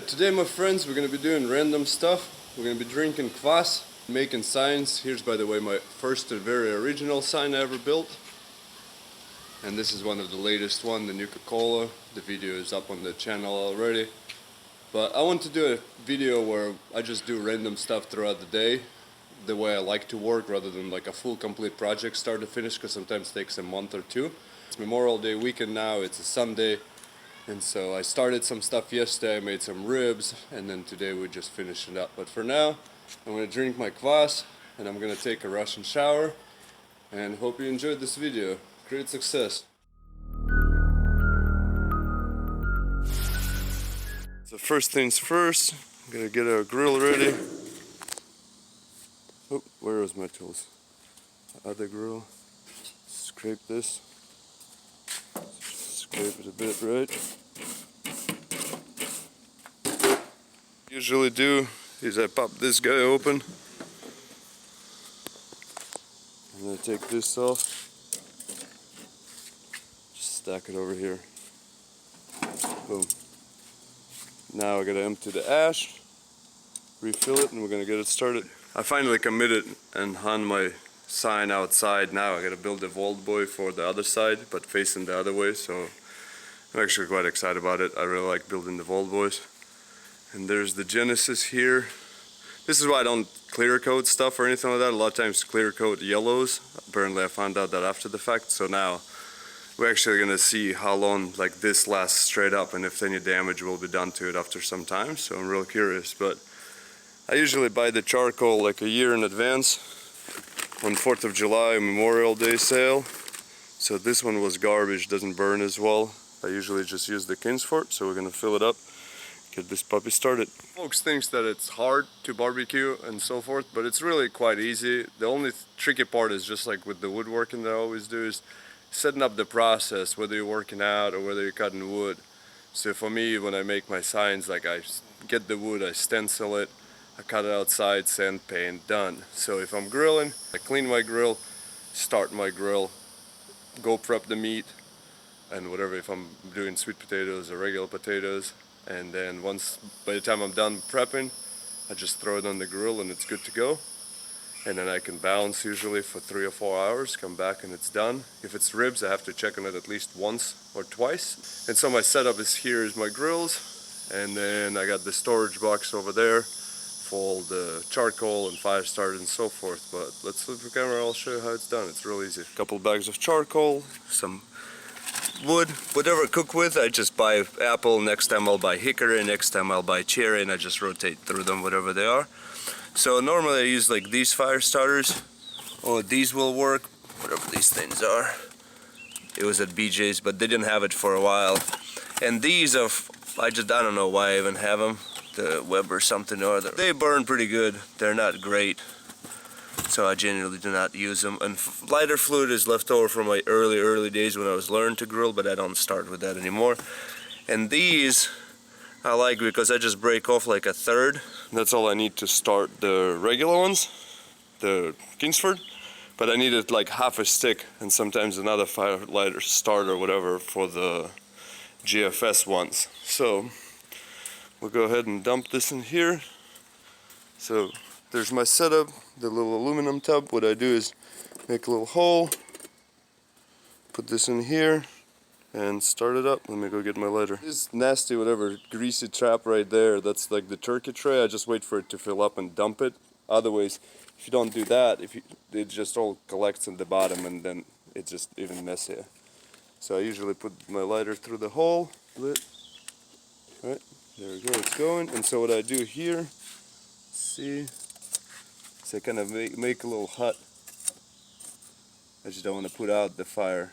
Alright, today my friends, we're gonna be doing random stuff. We're gonna be drinking kvas, making signs. Here's, by the way, my first and very original sign I ever built. And this is one of the latest one, the Nuka-Cola. The video is up on the channel already. But I want to do a video where I just do random stuff throughout the day, the way I like to work, rather than like a full complete project start to finish, because sometimes it takes a month or two. It's Memorial Day weekend now, it's a Sunday. And so I started some stuff yesterday, I made some ribs, and then today we just finished it up. But for now, I'm going to drink my kvas, and I'm going to take a Russian shower, and hope you enjoyed this video. Great success. So first things first, I'm going to get our grill ready. Oh, where was my tools? Other grill. Scrape this. Scrape it a bit, right? Usually do is I pop this guy open. I'm gonna take this off. Just stack it over here. Boom. Now I gotta empty the ash, refill it, and we're gonna get it started. I finally committed and hung my sign outside. Now I gotta build a vault boy for the other side, but facing the other way, so I'm actually quite excited about it. I really like building the vault boys. And there's the Genesis here. This is why I don't clear coat stuff or anything like that. A lot of times clear coat yellows. Apparently I found out that after the fact. So now we're actually gonna see how long like this lasts straight up and if any damage will be done to it after some time. So I'm real curious. But I usually buy the charcoal like a year in advance on 4th of July Memorial Day sale. So this one was garbage, doesn't burn as well. I usually just use the Kingsford, so we're gonna fill it up, get this puppy started. Folks thinks that it's hard to barbecue and so forth, but it's really quite easy. The only tricky part is just like with the woodworking that I always do is setting up the process, whether you're working out or whether you're cutting wood. So for me, when I make my signs, like I get the wood, I stencil it, I cut it outside, sand, paint, done. So if I'm grilling, I clean my grill, start my grill, go prep the meat, and whatever, if I'm doing sweet potatoes or regular potatoes, and then by the time I'm done prepping, I just throw it on the grill and it's good to go. And then I can bounce usually for 3 or 4 hours, come back and it's done. If it's ribs, I have to check on it at least once or twice. And so my setup is here is my grills, and then I got the storage box over there for all the charcoal and fire starters and so forth. But let's flip the camera, I'll show you how it's done. It's real easy. A couple bags of charcoal, some wood, whatever I cook with. I just buy apple, next time I'll buy hickory, next time I'll buy cherry, and I just rotate through them, whatever they are. So normally I use like these fire starters, or these will work, whatever these things are. It was at BJ's, but they didn't have it for a while. And these are, I don't know why I even have them, the Web or something or other. They burn pretty good, they're not great, so I generally do not use them. And lighter fluid is left over from my early days when I was learning to grill, but I don't start with that anymore. And these I like because I just break off like a third. That's all I need to start the regular ones, the Kingsford. But I needed like half a stick and sometimes another fire lighter start or whatever for the GFS ones. So we'll go ahead and dump this in here. So there's my setup, the little aluminum tub. What I do is make a little hole, put this in here, and start it up. Let me go get my lighter. This nasty, whatever, greasy trap right there, that's like the turkey tray. I just wait for it to fill up and dump it. Otherwise, if you don't do that, it just all collects in the bottom and then it's just even messier. So I usually put my lighter through the hole, lit. Right, there we go, it's going. And so what I do here, see, so I kind of make a little hut. I just don't want to put out the fire.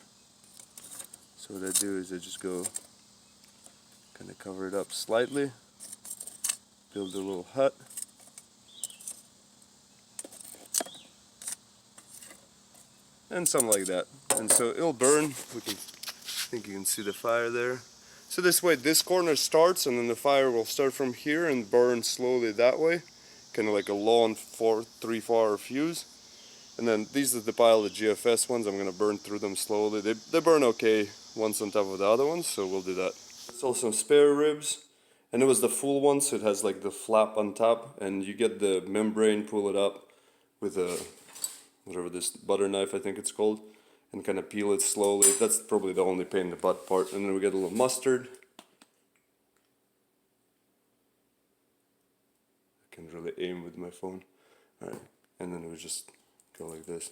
So what I do is I just go kind of cover it up slightly, build a little hut. And something like that. And so it'll burn. I think you can see the fire there. So this way this corner starts and then the fire will start from here and burn slowly that way. Kind of like a long 3-4 hour fuse. And then these are the pile of GFS ones. I'm gonna burn through them slowly. They burn okay, one's on top of the other ones, so we'll do that. So some spare ribs. And it was the full one, so it has like the flap on top, and you get the membrane, pull it up with a, whatever this butter knife I think it's called, and kind of peel it slowly. That's probably the only pain in the butt part. And then we get a little mustard. I can really aim with my phone. Alright, and then we just go like this.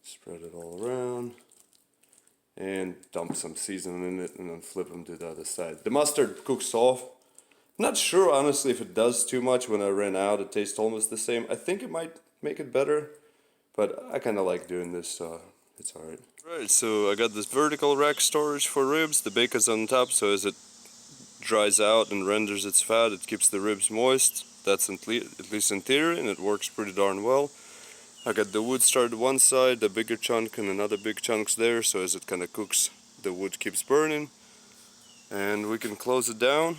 Spread it all around. And dump some seasoning in it, and then flip them to the other side. The mustard cooks off. Not sure honestly if it does too much. When I ran out it tastes almost the same. I think it might make it better, but I kind of like doing this, so it's alright. Right, so I got this vertical rack storage for ribs. The bacon's on top, so as it dries out and renders its fat, it keeps the ribs moist. That's at least in theory, and it works pretty darn well. I got the wood started one side, the bigger chunk, and another big chunks there, so as it kind of cooks, the wood keeps burning. And we can close it down.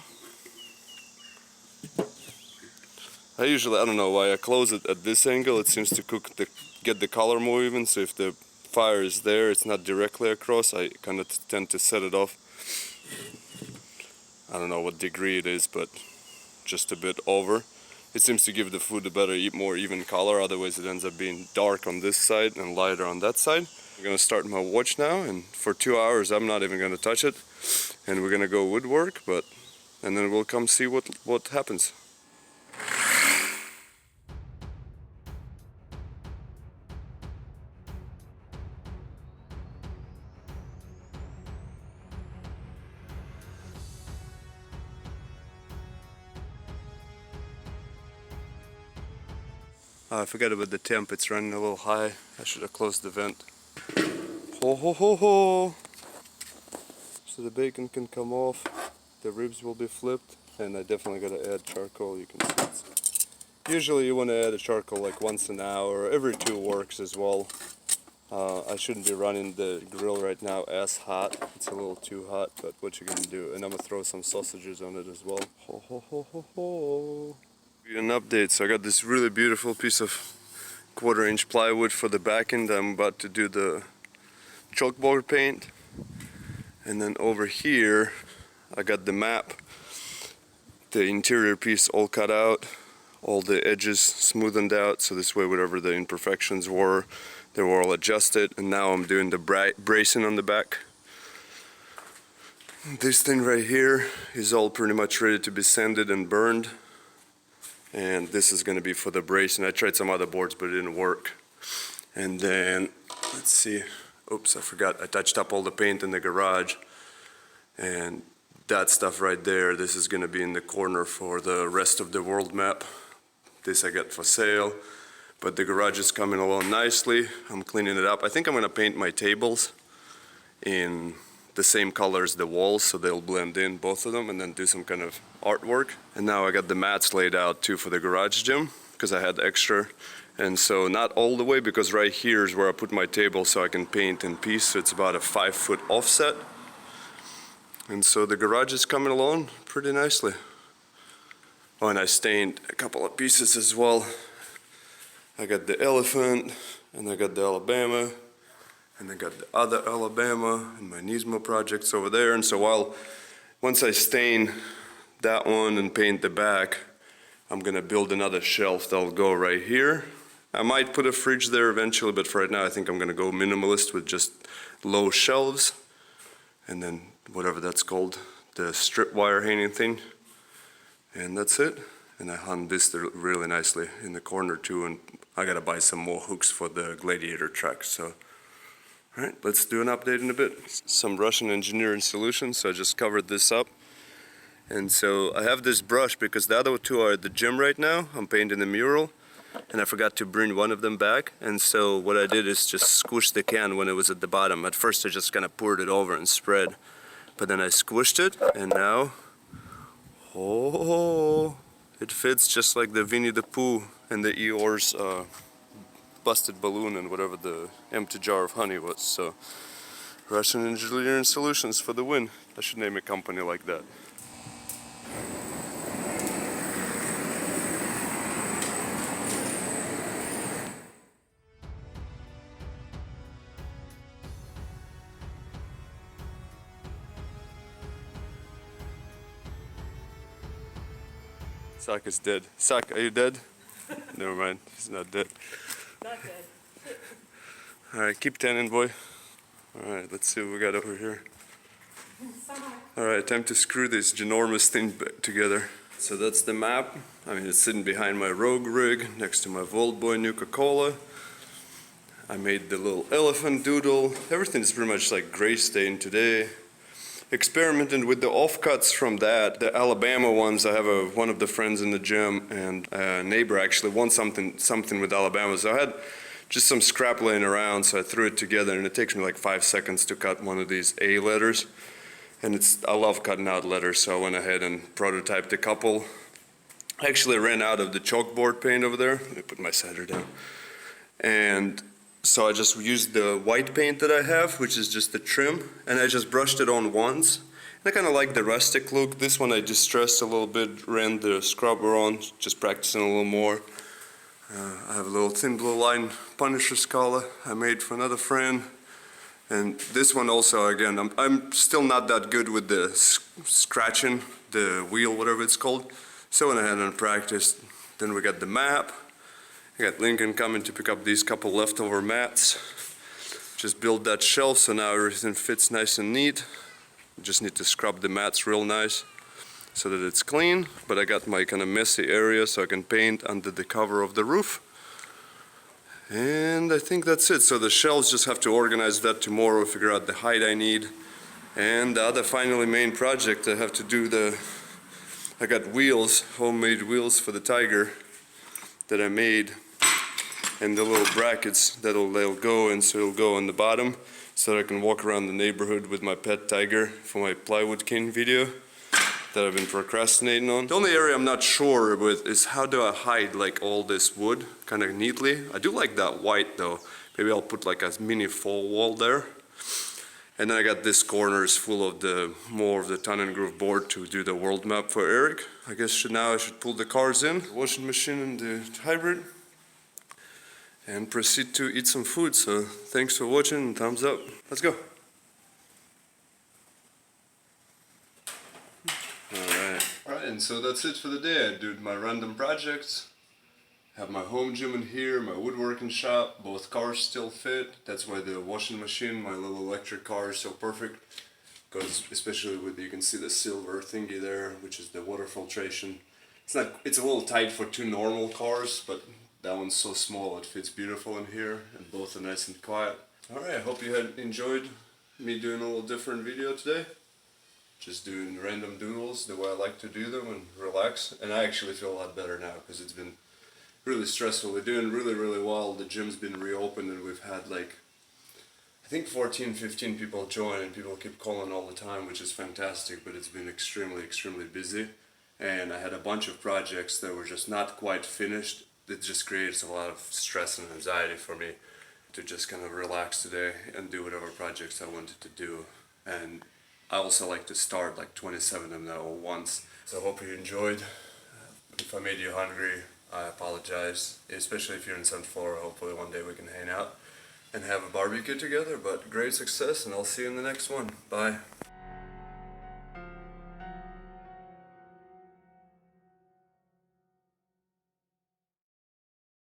I don't know why I close it at this angle. It seems to get the color more even, so if the fire is there, it's not directly across. I kind of tend to set it off. I don't know what degree it is, but just a bit over. It seems to give the food a better, more even color, otherwise it ends up being dark on this side and lighter on that side. I'm gonna start my watch now, and for 2 hours I'm not even gonna touch it. And we're gonna go woodwork, and then we'll come see what happens. I forgot about the temp, it's running a little high. I should have closed the vent. Ho ho ho ho! So the bacon can come off, the ribs will be flipped, and I definitely gotta add charcoal. You can see usually you want to add a charcoal like once an hour, every 2 works as well. I shouldn't be running the grill right now as hot, it's a little too hot, but what you gonna do? And I'm gonna throw some sausages on it as well. Ho ho ho ho ho! An update, so I got this really beautiful piece of 1/4 inch plywood for the back end. I'm about to do the chalkboard paint, and then over here I got the map, the interior piece all cut out, all the edges smoothened out, so this way whatever the imperfections were, they were all adjusted. And now I'm doing the bracing on the back. This thing right here is all pretty much ready to be sanded and burned. And this is going to be for the bracing. I tried some other boards, but it didn't work. And then, let's see. Oops, I forgot. I touched up all the paint in the garage. And that stuff right there, this is going to be in the corner for the rest of the world map. This I got for sale. But the garage is coming along nicely. I'm cleaning it up. I think I'm going to paint my tables in the same color as the walls, so they'll blend in, both of them, and then do some kind of artwork. And now I got the mats laid out too for the garage gym, because I had extra. And so not all the way, because right here is where I put my table so I can paint in piece, so it's about a 5-foot offset. And so the garage is coming along pretty nicely. Oh, and I stained a couple of pieces as well. I got the elephant, and I got the Alabama, and I got the other Alabama and my Nismo projects over there. And so once I stain that one and paint the back, I'm gonna build another shelf that'll go right here. I might put a fridge there eventually, but for right now I think I'm gonna go minimalist with just low shelves, and then whatever that's called, the strip wire hanging thing, and that's it. And I hung this really nicely in the corner too, and I gotta buy some more hooks for the Gladiator truck. So alright, let's do an update in a bit. Some Russian engineering solutions, so I just covered this up. And so I have this brush because the other 2 are at the gym right now. I'm painting the mural, and I forgot to bring one of them back. And so what I did is just squish the can when it was at the bottom. At first I just kind of poured it over and spread, but then I squished it, and now, oh, it fits just like the Winnie the Pooh and the Eeyore's busted balloon and whatever the empty jar of honey was. So Russian engineering solutions for the win. I should name a company like that. Sock is dead. Sock, are you dead? Never mind, he's not dead. Not dead. Alright, keep tanning, boy. Alright, let's see what we got over here. Alright, time to screw this ginormous thing together. So that's the map. I mean, it's sitting behind my Rogue rig next to my Volt Boy Nuka-Cola. I made the little elephant doodle. Everything is pretty much like gray stain today. Experimented with the offcuts from that, the Alabama ones. I have one of the friends in the gym, and a neighbor actually wants something with Alabama. So I had just some scrap laying around, so I threw it together, and it takes me like 5 seconds to cut one of these A letters. And I love cutting out letters, so I went ahead and prototyped a couple. I actually ran out of the chalkboard paint over there. Let me put my cider down. And so I just used the white paint that I have, which is just the trim, and I just brushed it on once. And I kind of like the rustic look. This one I distressed a little bit, ran the scrubber on, just practicing a little more. I have a little thin blue line Punisher Scala I made for another friend. And this one also, again, I'm still not that good with the scratching, the wheel, whatever it's called. So I went ahead and practiced. Then we got the map. I got Lincoln coming to pick up these couple leftover mats. Just build that shelf so now everything fits nice and neat. Just need to scrub the mats real nice so that it's clean. But I got my kind of messy area so I can paint under the cover of the roof. And I think that's it. So the shelves, just have to organize that tomorrow, figure out the height I need. And the other finally main project, I have to do I got wheels, homemade wheels for the Tiger that I made. And the little brackets they'll go in, so it'll go on the bottom so that I can walk around the neighborhood with my pet Tiger for my plywood king video that I've been procrastinating on. The only area I'm not sure with is how do I hide like all this wood kind of neatly. I do like that white though. Maybe I'll put like a mini fall wall there. And then I got this corners full of more of the ton and groove board to do the world map for Eric. I guess now I should pull the cars in, the washing machine and the hybrid, and proceed to eat some food. So thanks for watching and thumbs up. Let's go. Alright, and so that's it for the day. I did my random projects. Have my home gym in here, my woodworking shop, both cars still fit. That's why the washing machine, my little electric car, is so perfect. Because especially with, you can see the silver thingy there, which is the water filtration. It's a little tight for two normal cars, but that one's so small it fits beautiful in here, and both are nice and quiet. Alright, I hope you had enjoyed me doing a little different video today. Just doing random doodles the way I like to do them and relax. And I actually feel a lot better now because it's been really stressful. We're doing really, really well. The gym's been reopened and we've had like, I think 14, 15 people join, and people keep calling all the time, which is fantastic, but it's been extremely, extremely busy. And I had a bunch of projects that were just not quite finished. It just creates a lot of stress and anxiety for me to just kind of relax today and do whatever projects I wanted to do. And I also like to start like 27 of them all once. So I hope you enjoyed. If I made you hungry, I apologize. Especially if you're in Central Florida, hopefully one day we can hang out and have a barbecue together. But great success, and I'll see you in the next one. Bye.